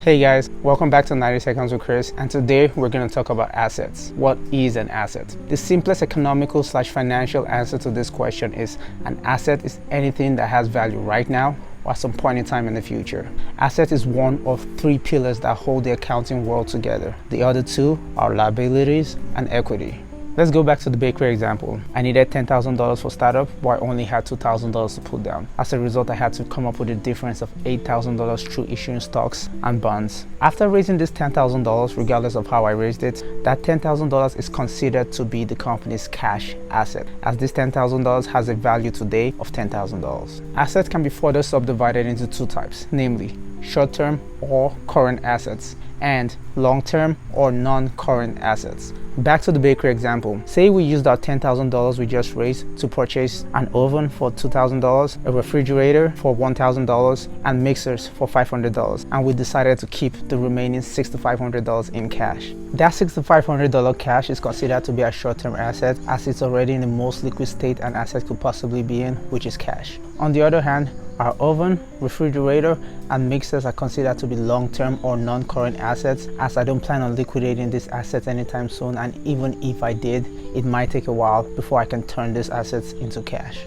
Hey guys, welcome back to 90 Seconds with Chris, and today we're going to talk about assets. What is an asset? The simplest economical / financial answer to this question is an asset is anything that has value right now or at some point in time in the future. Asset is one of three pillars that hold the accounting world together. The other two are liabilities and equity. Let's go back to the bakery example. I needed $10,000 for startup, but I only had $2,000 to put down. As a result, I had to come up with a difference of $8,000 through issuing stocks and bonds. After raising this $10,000, regardless of how I raised it, that $10,000 is considered to be the company's cash asset, as this $10,000 has a value today of $10,000. Assets can be further subdivided into two types, namely short-term or current assets and long-term or non-current assets. Back to the bakery example. Say we used our $10,000 we just raised to purchase an oven for $2,000, a refrigerator for $1,000, and mixers for $500, and we decided to keep the remaining $6,500 in cash. That $6,500 cash is considered to be a short-term asset, as it's already in the most liquid state an asset could possibly be in, which is cash. On the other hand, our oven, refrigerator, and mixers are considered to be long-term or non-current assets, as I don't plan on liquidating these assets anytime soon, and even if I did, it might take a while before I can turn these assets into cash.